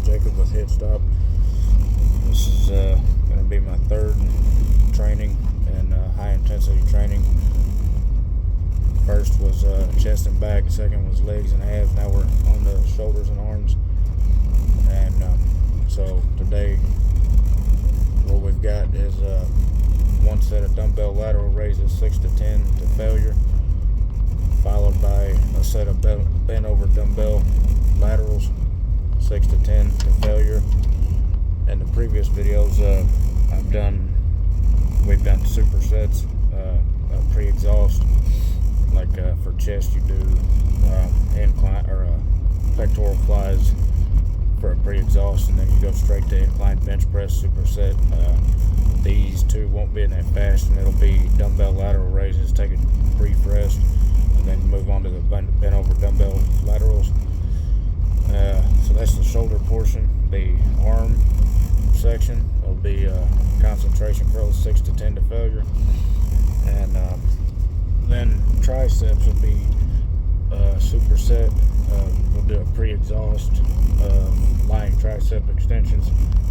Jacob with H.I.T. This is going to be my third training and high intensity training. First was chest and back, second was legs and abs. Now we're on the shoulders and arms. And so today what we've got is one set of dumbbell lateral raises, 6 to 10 to failure, followed by a set of bent over dumbbell laterals, 6 to 10 to failure. In the previous videos we've done supersets, pre-exhaust. Like for chest you do incline or pectoral flies for a pre-exhaust, and then you go straight to incline bench press superset. These two won't be in that fast, and it'll be dumbbell lateral raises, take a brief rest, and then move on to the bent over dumbbell laterals. So that's the shoulder portion. The arm section will be concentration curls, 6 to 10 to failure, and then triceps will be superset. We'll do a pre-exhaust lying tricep extensions,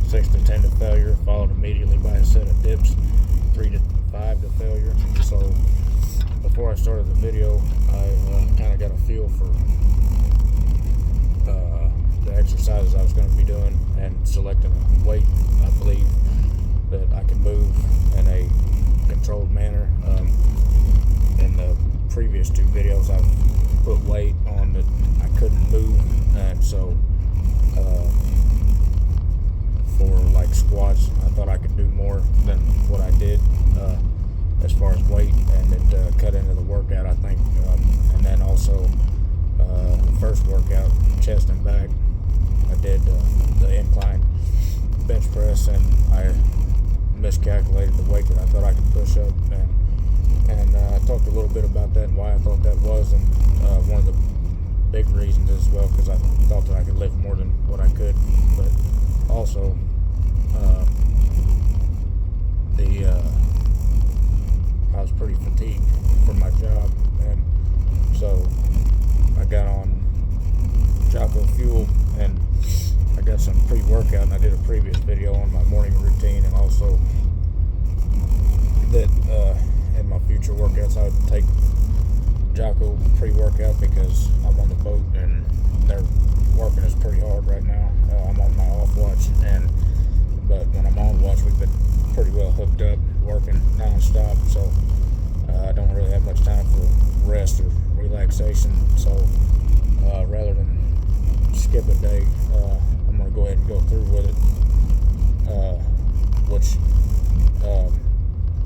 6 to 10 to failure, followed immediately by a set of dips, 3 to 5 to failure. So before I started the video, I kind of got a feel for the exercises I was going to be doing and selecting a weight I believe that I can move in a controlled manner. In the previous two videos I've put weight on that I couldn't move, and so for like squats I thought I could do more than what I did as far as weight, and it cut into the workout I think. And then also the first workout, chest and back, I did the incline bench press, and I miscalculated the weight that I thought I could push up, and I talked a little bit about that and why I thought that was, and one of the big reasons as well because I thought that I could lift more than what I could, but also I was pretty fatigued from my job, and so I got on Jocko Fuel, and I got some pre-workout, and I did a previous video on my morning routine, and also that in my future workouts I would take Jocko pre-workout because I'm on the boat and they're working us pretty hard right now. I'm on my off watch, but when I'm on watch we've been pretty well hooked up, working non-stop, so I don't really have much time for rest or relaxation. So rather than skip a day, I'm going to go ahead and go through with it, which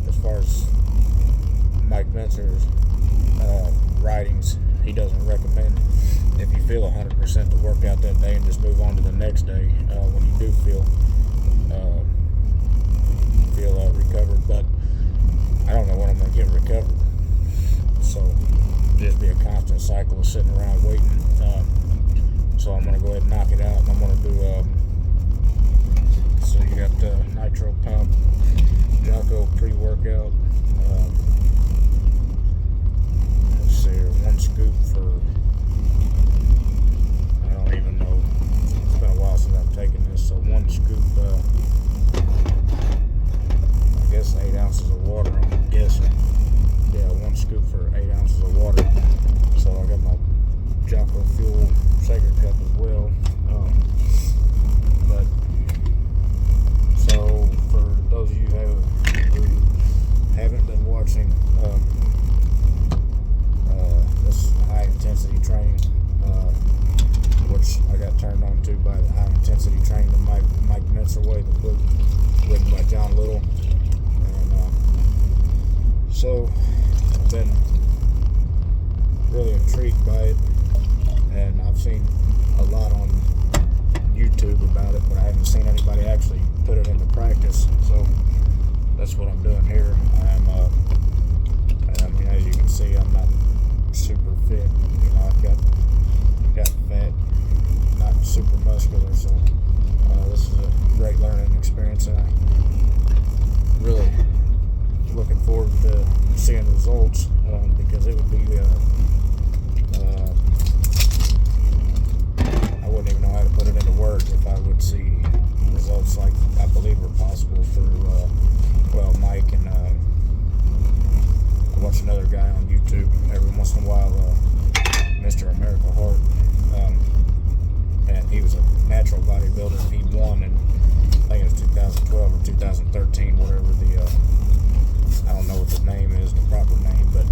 as far as Mike Mentzer's writings, he doesn't recommend, if you feel 100%, to work out that day and just move on to the next day when you do feel recovered. But I don't know when I'm going to get recovered, so just be a constant cycle of sitting around waiting. So I'm going to go ahead and knock it out, and I'm going to do so you got the nitro pump Jocko pre-workout. Let's see here, 1 scoop for, I don't even know, it's been a while since I've taken this, so 1 scoop, I guess 8 ounces of water, I'm guessing. Yeah, 1 scoop for 8 ounces of water. So I got my Jocko Fuel shaker cup as well. But so for those of you who haven't been watching, this high intensity training, which I got turned on to by the high intensity training, the Mike Mentzer way, the book written by John Little. And so I've been really intrigued by it, and I've seen a lot on YouTube about it, but I haven't seen anybody actually put it into practice. So that's what I'm doing here. I mean, as you can see, I'm not super fit. You know, I've got fat, not super muscular. So this is a great learning experience, and I'm really looking forward to seeing results, because it would be I wouldn't even know how to put it into words if I would possible through, Mike and I watch another guy on YouTube every once in a while, Mr. America Hart, and he was a natural bodybuilder, and he won in, I think it was 2012 or 2013, whatever the, I don't know what the name is, the proper name, but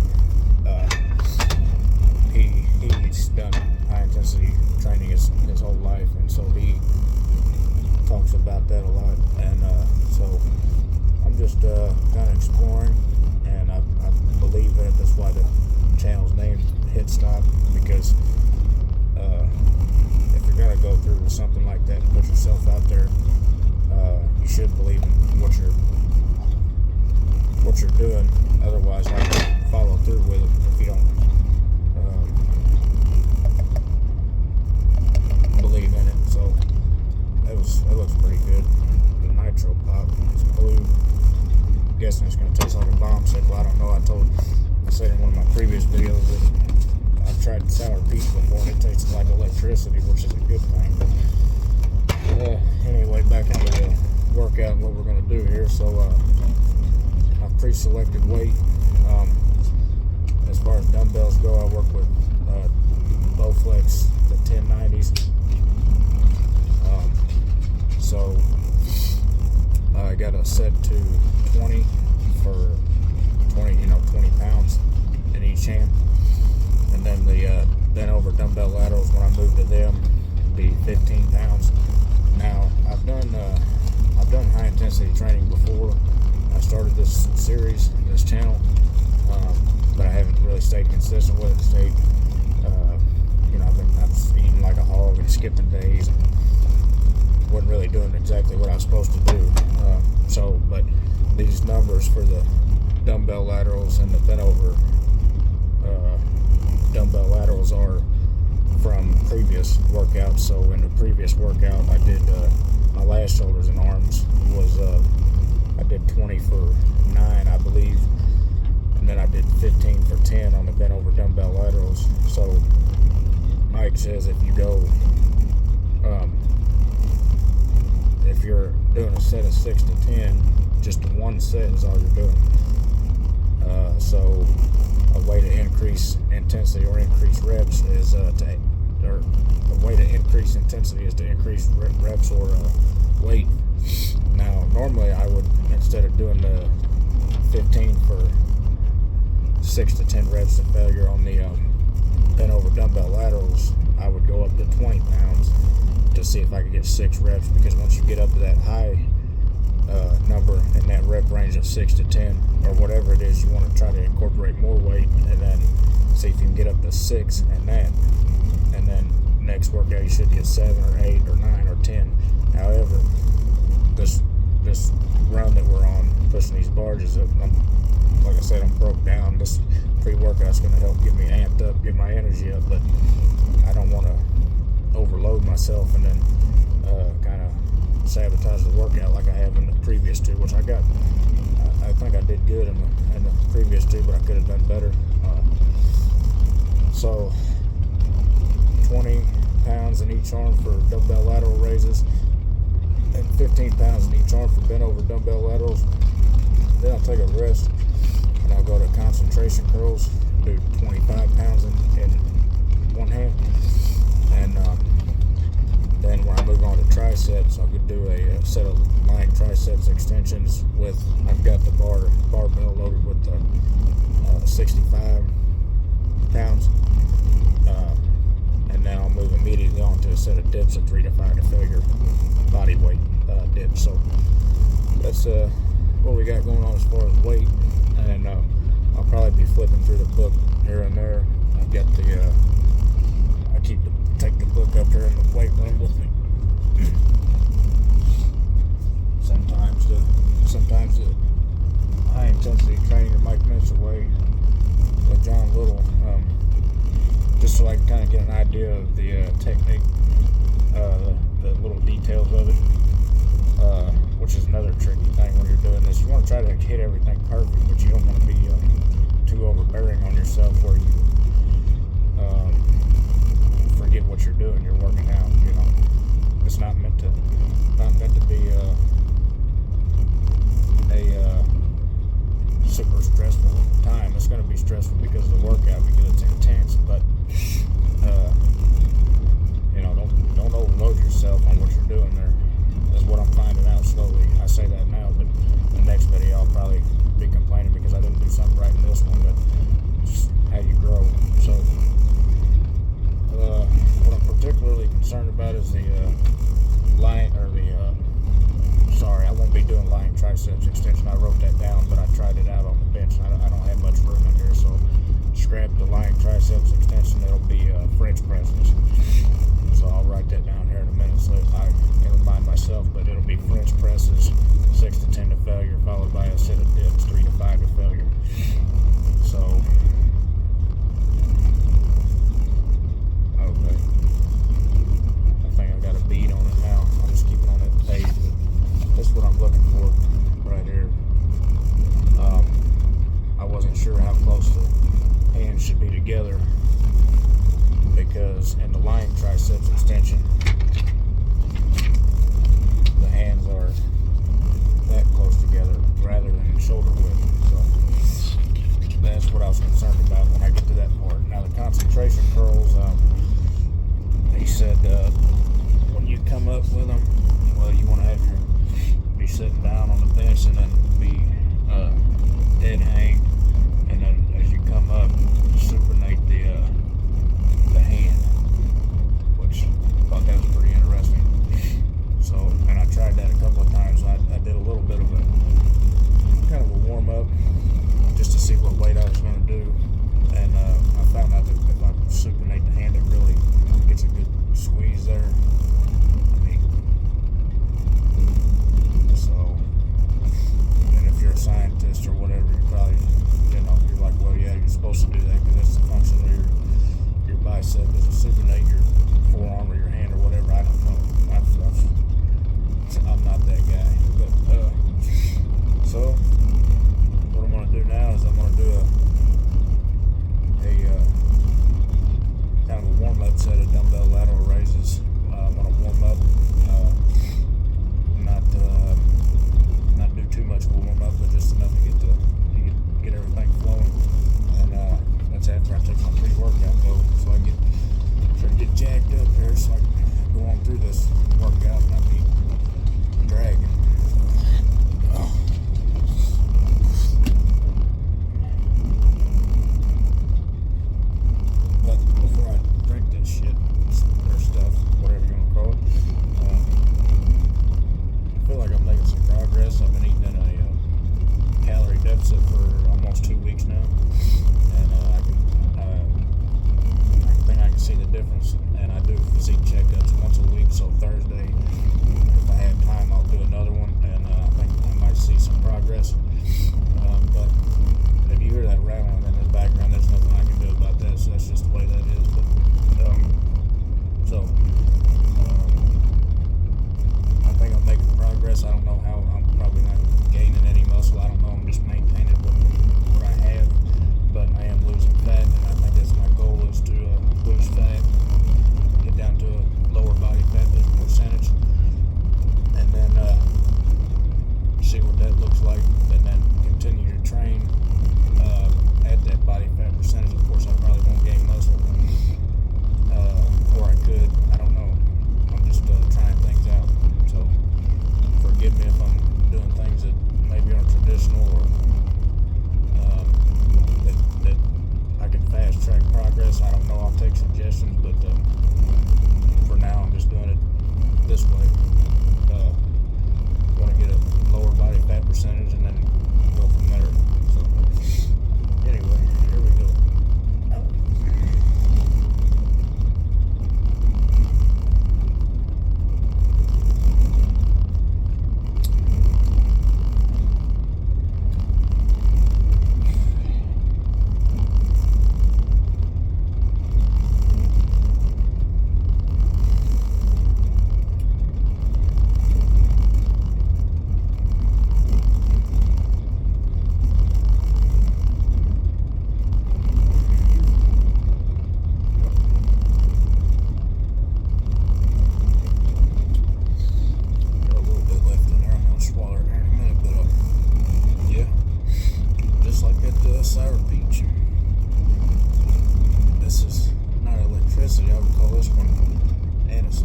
he's done high intensity training his whole life, and so he talks about that a lot, and so I'm just kind of exploring, and I believe that that's why the channel's named H.I.T, because if you're gonna go through with something like that and put yourself out there, you should believe in what you're doing. Otherwise, how can you follow through with it if you don't believe in it? So it looks pretty good. The nitro pop, it's blue. I'm guessing it's gonna taste like a bombsicle. I don't know. I said in one of my previous videos that I've tried sour peach before and it tasted like electricity, which is a good thing. But anyway, back into the workout and what we're gonna do here. So I've pre-selected weight. As far as dumbbells go, I work with Bowflex, the 1090s. So I got a set to 20 for 20 pounds in each hand, and then the bent over dumbbell laterals, when I move to them, be 15 pounds. Now I've done high intensity training before. I started this series, this channel, but I haven't really stayed consistent with it. I was eating like a hog and skipping days, and wasn't really doing exactly what I was supposed to do. But these numbers for the dumbbell laterals and the bent over dumbbell laterals are from previous workouts. So in the previous workout, I did my last shoulders and arms was I did 20 for 9, I believe, and then I did 15 for 10 on the bent over dumbbell laterals. So Mike says if you go, if you're doing a set of 6 to 10, just one set is all you're doing. So a way to increase intensity or increase reps is a way to increase intensity is to increase reps or weight. Now, normally I would, instead of doing the 15 for 6 to 10 reps to failure on the bent over dumbbell laterals, I would go up to 20 pounds to see if I could get 6 reps, because once you get up to that high number in that rep range of 6 to 10 or whatever it is, you want to try to incorporate more weight and then see if you can get up to 6 and that, and then next workout you should get 7 or 8 or 9 or 10. However, this run that we're on, pushing these barges, like I said, I'm broke down. This pre-workout's going to help get me amped up, get my energy up, but I don't want to overload myself and then kind of sabotage the workout like I have in the previous two, which I think I did good in the previous two, but I could have done better. So 20 pounds in each arm for dumbbell lateral raises, and 15 pounds in each arm for bent over dumbbell laterals. Then I'll take a rest and I'll go to concentration curls, do 25 pounds in one hand, and then when I move on to triceps, I could do a set of lying triceps extensions with, I've got the barbell loaded with 65 pounds, and then I'll move immediately on to a set of dips at 3 to 5 to failure body weight dips. So that's what we got going on as far as weight, and I'll probably be flipping through the book here and there. I've got I take the book up here in the weight room with me. Sometimes the high intensity training that Mike mentioned away with John Little, just so I can kind of get an idea of the technique, the little details of it, which is another tricky thing when you're doing this. You want to try to hit everything perfect, but you don't want to be too overbearing on yourself where you forget what you're doing. You're working out, it's not meant to be a super stressful time. It's going to be stressful because of the workout, because it's intense, but don't overload yourself on what you're doing there. That's what I'm finding out slowly. I say that now, but the next video I'll probably be complaining because I didn't do something right in this one, but just how you grow. So what I'm particularly concerned about is the I won't be doing lying triceps extension. I wrote that down, but I tried it out on the bench. I don't have much room in here, so scrap the lying triceps extension. It'll be French presses. So I'll write that down here in a minute so I can remind myself, but it'll be French presses 6 to 10 to failure, followed by a set of dips 3 to 5 to failure. So okay, I think I got a bead on it now. I'll just keep it on that page, but that's what I'm looking for right here. I wasn't sure how close the hands should be together, because in the lying triceps extension, the hands are that close together rather than shoulder width. So that's what I was concerned about when I get to that part. Now the concentration curls, he said when you come up with them, well, you want to have be sitting down on the bench and then be dead hang, and then as you come up, supinate the hand, which I thought that was pretty interesting. So, and I tried that a couple of times. I did a little bit of a kind of a warm up just to see what weight I was going to do, and I found out that if I supinate the hand, it really gets a good squeeze there. So, and if you're a scientist or whatever, you probably, you're like, well, yeah, you're supposed to do that because that's the function of your bicep is to supinate your forearm or your hand or whatever. I don't know. I'm not that guy. But so what I'm going to do now is I'm going to do a kind of a warm-up set of dumbbell lateral raises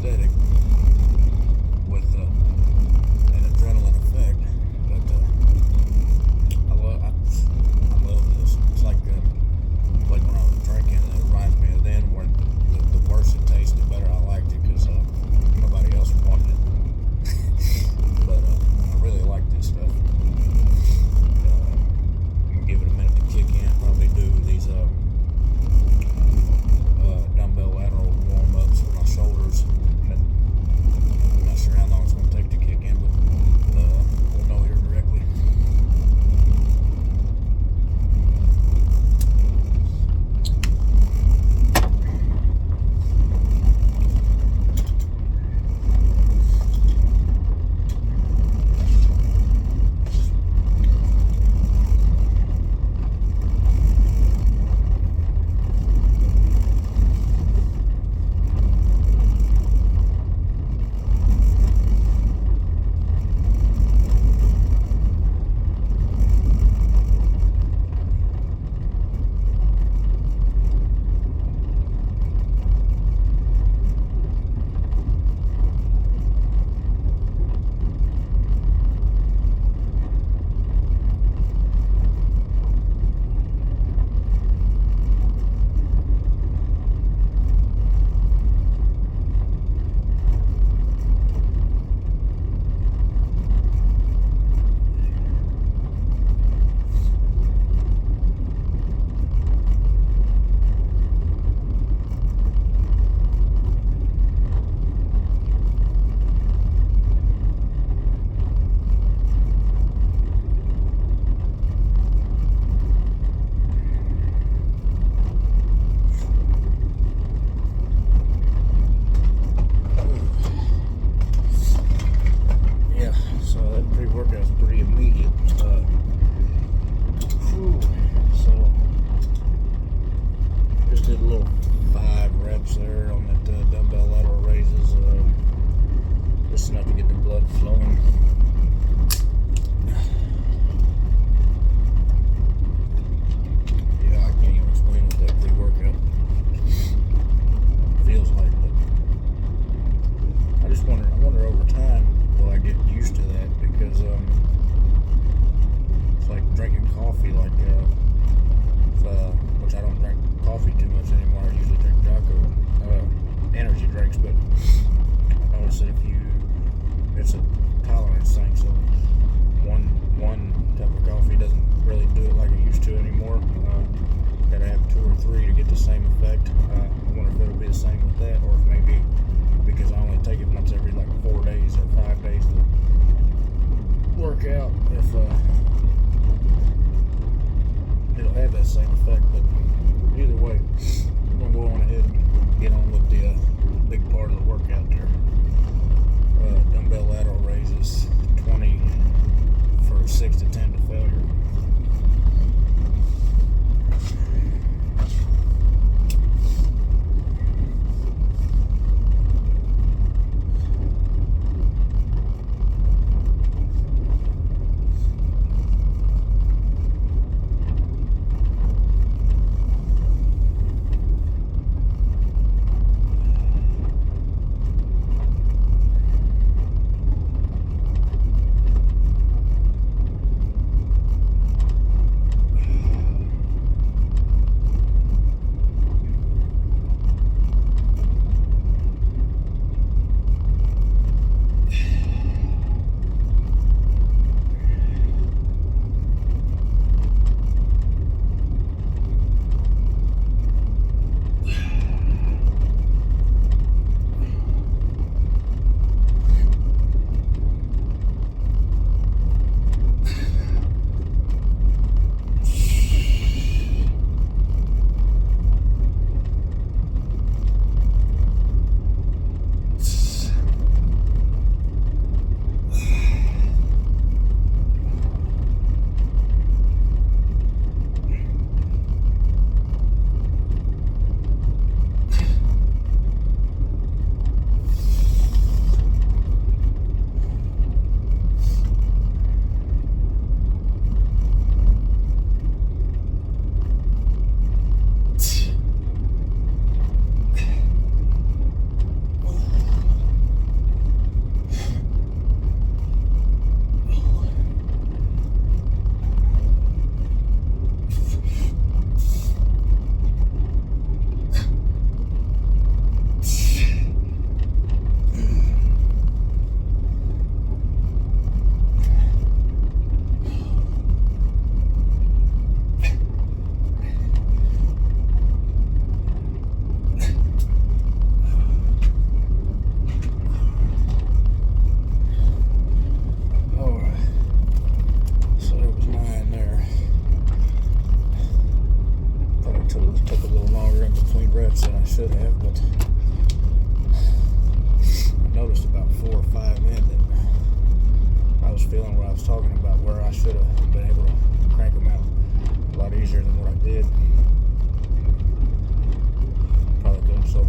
anesthetic with an adrenaline effect. But I love this. It's like when I was drinking, it reminds me of then where the worse it tasted, the better I liked it because nobody else wanted it. But I really like this stuff. I'm gonna give it a minute to kick in. Probably do these dumbbell lateral warm-ups for my shoulders. I'm not sure how long it's going to take to kick in, but we'll know here directly. Pre-workout's pretty immediate. So just did a little 5 reps there on that dumbbell lateral raises. Just enough to get the blood flowing. Yeah, I can't even explain what that pre-workout feels like, but I wonder over time, will I get used to that? Because it's like drinking coffee, which I don't drink coffee too much anymore. I usually drink Jocko energy drinks, but I noticed that it's a tolerance thing. So one cup of coffee doesn't really do it like it used to anymore. Gotta have 2 or 3 to get the same effect. I wonder if it'll be the same with that, or if maybe because I only take it once every 4 days or 5 days to work out, if it'll have that same effect. But either way, I'm gonna go on ahead and get on with the big part of the workout there. Dumbbell lateral raises, 20 for 6 to 10 to failure. talking about where I should have been able to crank them out a lot easier than what I did. Probably because I'm so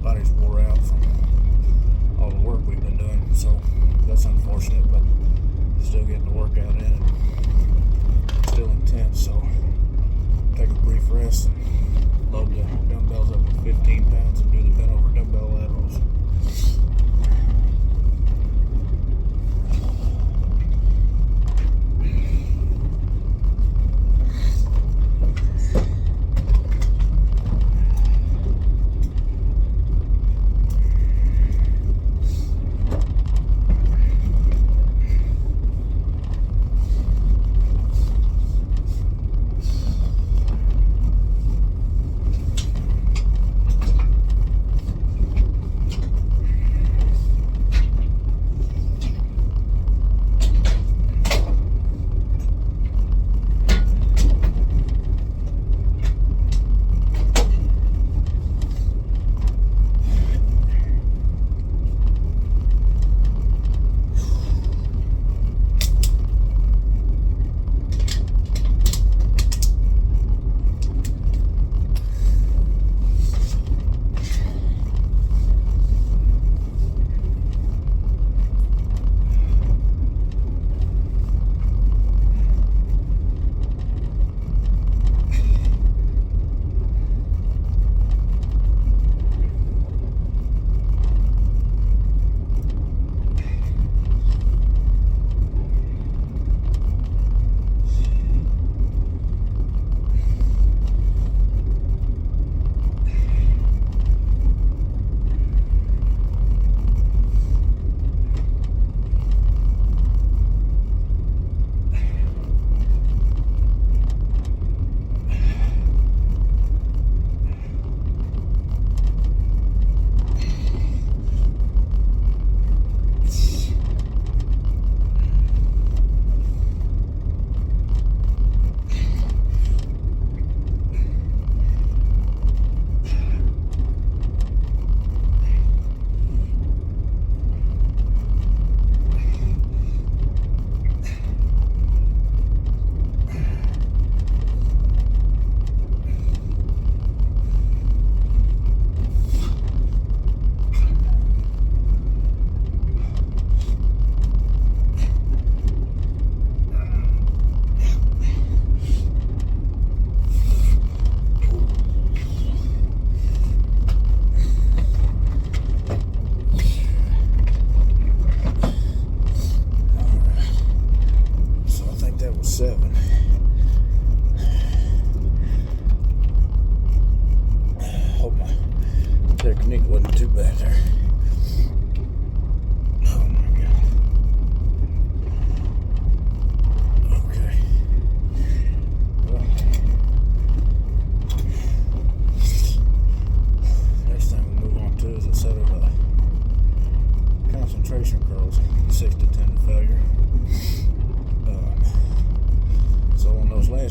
body's wore out from all the work we've been doing, so that's unfortunate, but still getting the workout in and still intense, so take a brief rest and load the dumbbells up with 15 pounds and do the bent over dumbbell laterals.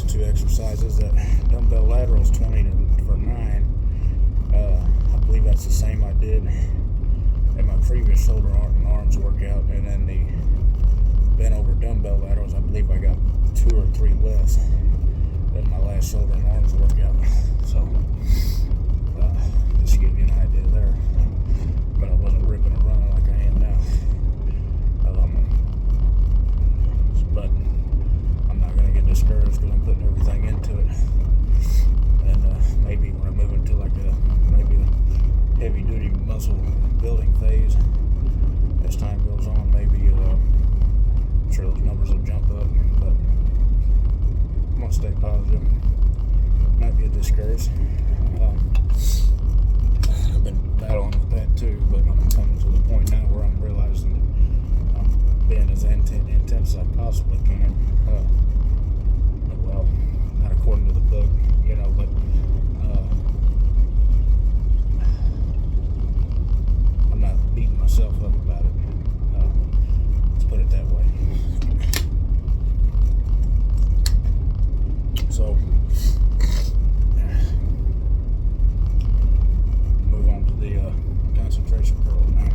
Two exercises, that dumbbell laterals 20 for 9, I believe that's the same I did in my previous shoulder and arms workout, and then the bent over dumbbell laterals, I believe I got 2 or 3 less than my last shoulder and arms workout, so just to give you an idea there, but I wasn't ripping and running like I am now, but I'm not going to get discouraged because I'm putting everything into it, and maybe when I move into like maybe a heavy duty muscle building phase as time goes on, maybe I'm sure those numbers will jump up, but I'm going to stay positive, not get discouraged. I've been battling with that too, but I'm coming to the point now where I'm realizing that I'm being as intense as I possibly can. Well, not according to the book, but I'm not beating myself up about it. Let's put it that way. So, move on to the concentration curl now.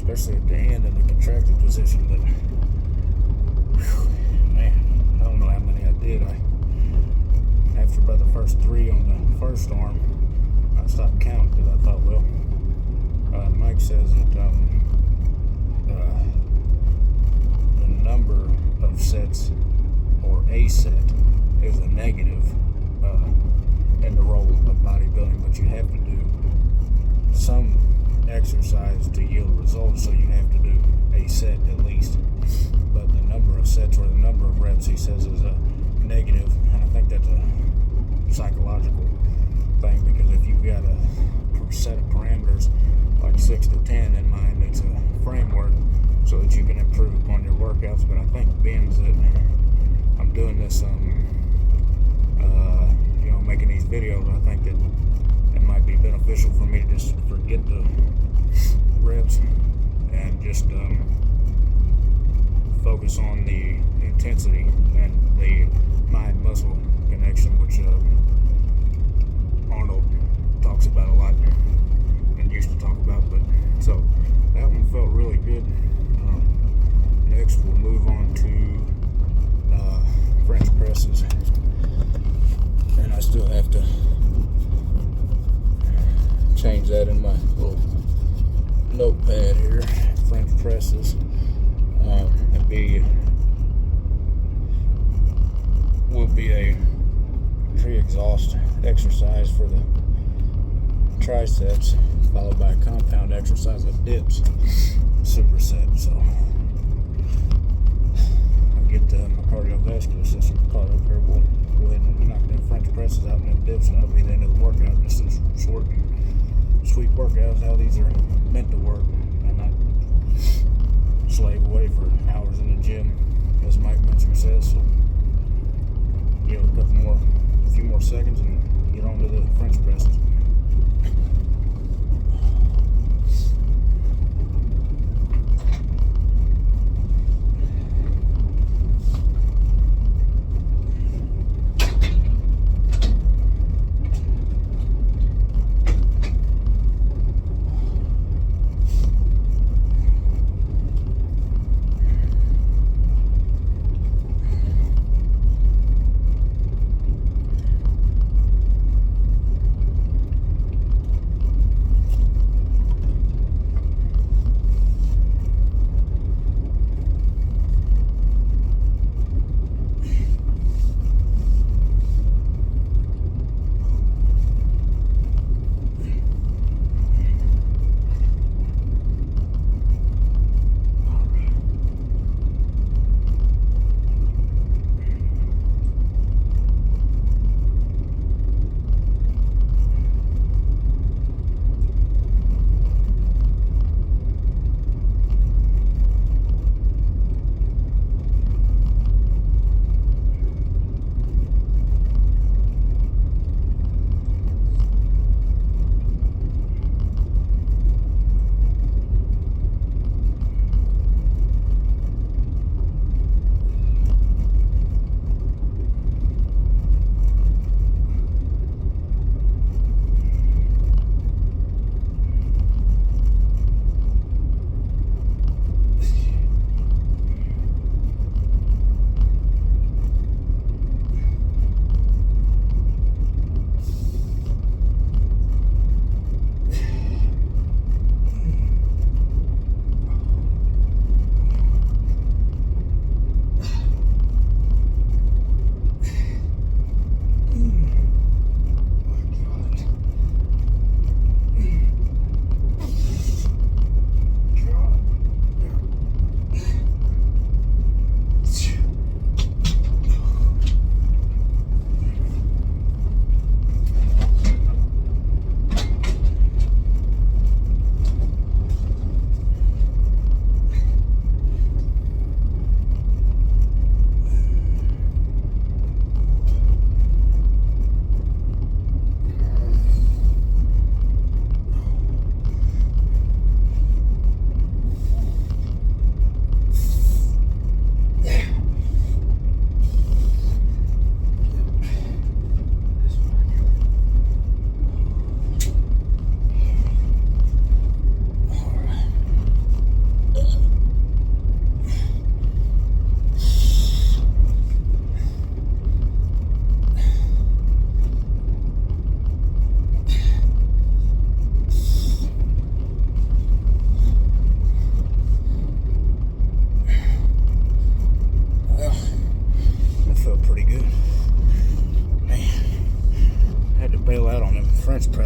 especially at the end in the contracted position. But man, I don't know how many I did. After about the first 3 on the first arm, I stopped counting because I thought, well, Mike says that the number of sets or a set is a negative in the role of bodybuilding, but you have to do some exercise to yield results, so you have to do a set at least. But the number of sets or the number of reps, he says, is a negative, and I think that's a psychological thing, because if you've got a set of parameters like 6 to 10 in mind, it's a framework so that you can improve upon your workouts. But I think being that I'm doing this making these videos, I think that it might be beneficial for me to just forget the reps and just focus on the intensity and the mind-muscle connection, which Arnold talks about a lot and used to talk about. But so that one felt really good. Next we'll move on to French presses, and I still have to change that in my little notepad here. French presses will be a pre-exhaust exercise for the triceps, followed by a compound exercise of dips, superset. So I'll get my cardiovascular system caught up here. We'll go ahead and knock them French presses out and them dips, and that'll be the end of the workout. Just a short and sweet workouts, how these are meant to work, and not slave away for hours in the gym, as Mike Mentor says. So give it a few more seconds and get on to the French presses.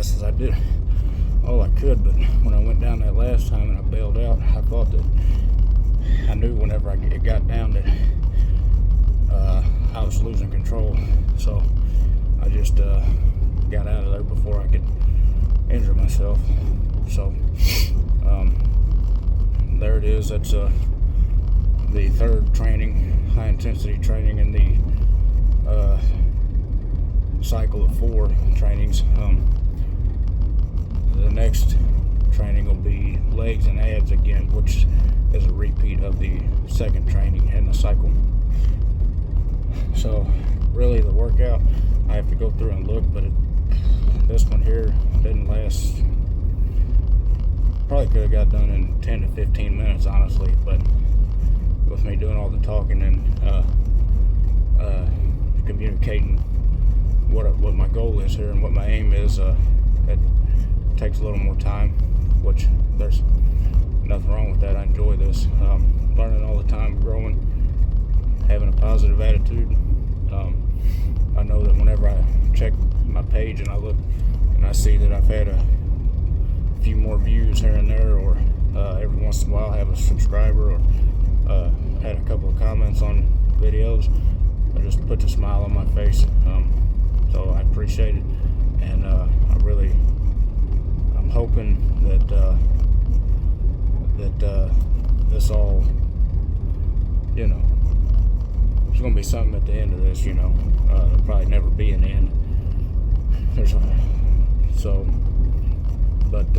best as I did all I could, but when I went down that last time and I bailed out, I thought that I knew whenever it got down that I was losing control. So I just got out of there before I could injure myself. So there it is. That's the third training, high intensity training in the cycle of 4 trainings. The next training will be legs and abs again, which is a repeat of the second training in the cycle. So really the workout, I have to go through and look, but this one here didn't last. Probably could have got done in 10 to 15 minutes, honestly, but with me doing all the talking and communicating what my goal is here and what my aim is, it takes a little more time, which there's nothing wrong with that. I enjoy this. Learning all the time, growing, having a positive attitude. I know that whenever I check my page and I look and I see that I've had a few more views here and there, or every once in a while I have a subscriber, or had a couple of comments on videos, it just puts a smile on my face. So I appreciate it, and I'm hoping that this all, there's going to be something at the end of this. There'll probably never be an end. But I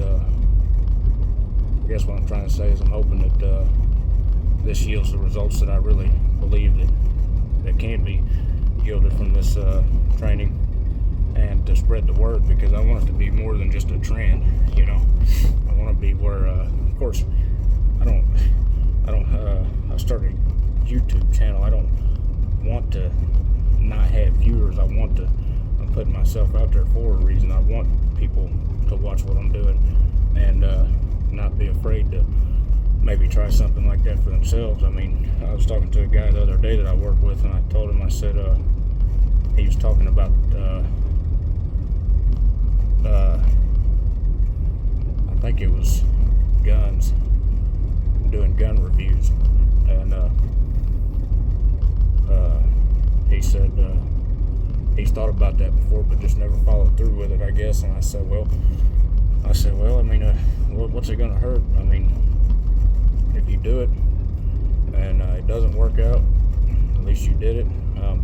guess what I'm trying to say is I'm hoping that this yields the results that I really believe that can be yielded from this training, and to spread the word, because I want it to be more than just a trend. I want to be where, of course, I started a YouTube channel. I don't want to not have viewers. I'm putting myself out there for a reason. I want people to watch what I'm doing and not be afraid to maybe try something like that for themselves. I mean, I was talking to a guy the other day that I work with, and I told him, I said, he was talking about I think it was guns, doing gun reviews, and he said he's thought about that before, but just never followed through with it, I guess. And I said, well, I mean, what's it gonna hurt? I mean, if you do it and it doesn't work out, at least you did it.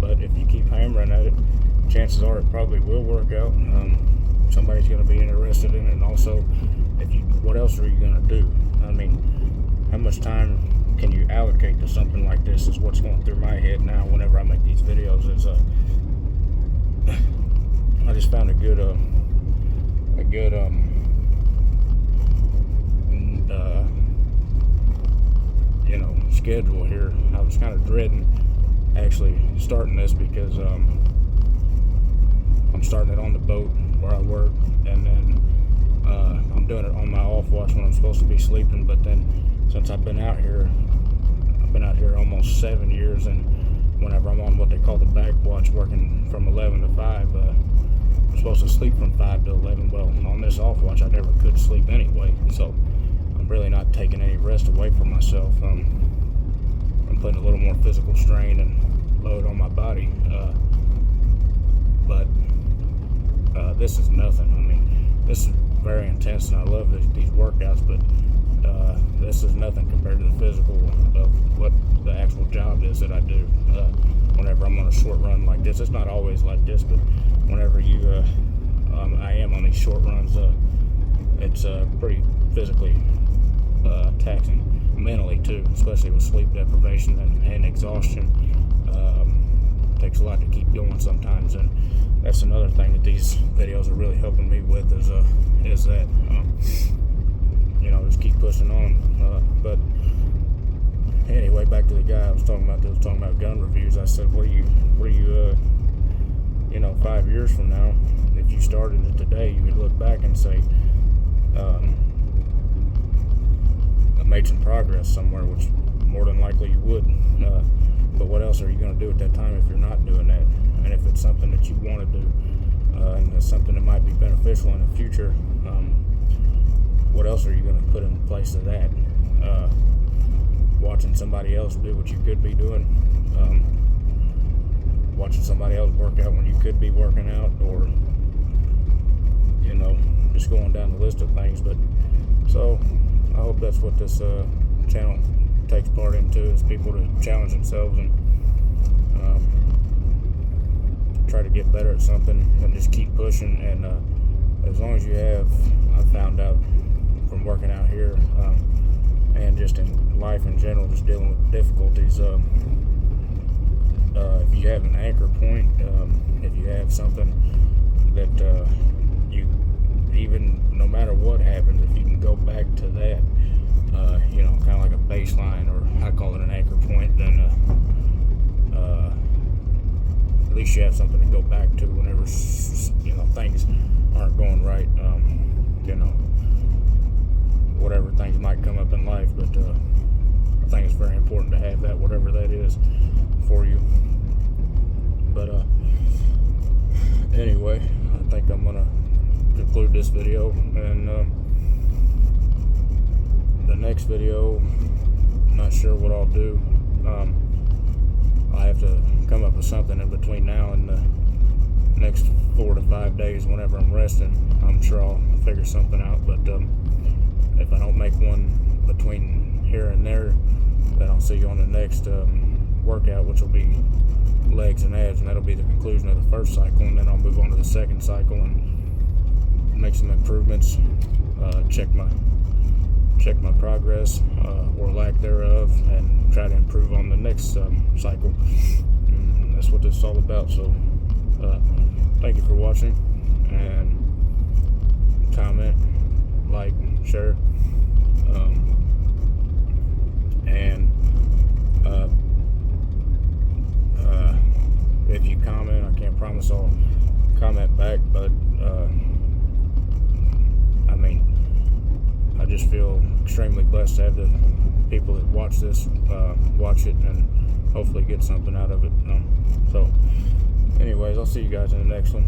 But if you keep hammering at it, chances are it probably will work out. Somebody's going to be interested in it, and also, what else are you going to do? I mean, how much time can you allocate to something like this? Is what's going through my head now whenever I make these videos. Is I just found a good schedule here. I was kind of dreading actually starting this, because I'm starting it on the boat where I work, and then I'm doing it on my off watch when I'm supposed to be sleeping. But then since I've been out here almost 7 years, and whenever I'm on what they call the back watch, working from 11 to 5, I'm supposed to sleep from 5 to 11. Well, on this off watch I never could sleep anyway, so I'm really not taking any rest away from myself. I'm putting a little more physical strain and load on my body, but this is nothing. I mean, this is very intense, and I love these workouts, but this is nothing compared to the physical of what the actual job is that I do. Whenever I'm on a short run like this, it's not always like this, but whenever I am on these short runs, it's pretty physically taxing, mentally too, especially with sleep deprivation and exhaustion. Takes a lot to keep going sometimes, and that's another thing that these videos are really helping me with, is that just keep pushing on. But anyway, back to the guy I was talking about that was talking about gun reviews. I said, what are you 5 years from now, if you started it today, you could look back and say, I made some progress somewhere, which more than likely you would. But what else are you going to do at that time if you're not doing that? And if it's something that you want to do, and it's something that might be beneficial in the future, what else are you going to put in place of that? Watching somebody else do what you could be doing, watching somebody else work out when you could be working out, or just going down the list of things. But so I hope that's what this channel takes part into, is people to challenge themselves and try to get better at something and just keep pushing. And as long as you have, I found out from working out here and just in life in general, just dealing with difficulties, if you have an anchor point, if you have something that you, even no matter what happens, if you can go back to that, kind of like a baseline, or I call it an anchor point, then at least you have something to go back to whenever things aren't going right. Whatever things might come up in life, but I think it's very important to have that, whatever that is for you. But anyway, I think I'm gonna conclude this video, and the next video, I'm not sure what I'll do. I have to come up with something in between now and the next 4 to 5 days whenever I'm resting. I'm sure I'll figure something out, but if I don't make one between here and there, then I'll see you on the next workout, which will be legs and abs, and that'll be the conclusion of the first cycle, and then I'll move on to the second cycle and make some improvements, check my progress or lack thereof, and try to improve on the next cycle. And that's what this is all about. So thank you for watching, and comment, like, share, and if you comment, I can't promise I'll comment back, but I just feel extremely blessed to have the people that watch this watch it and hopefully get something out of it. So anyways, I'll see you guys in the next one.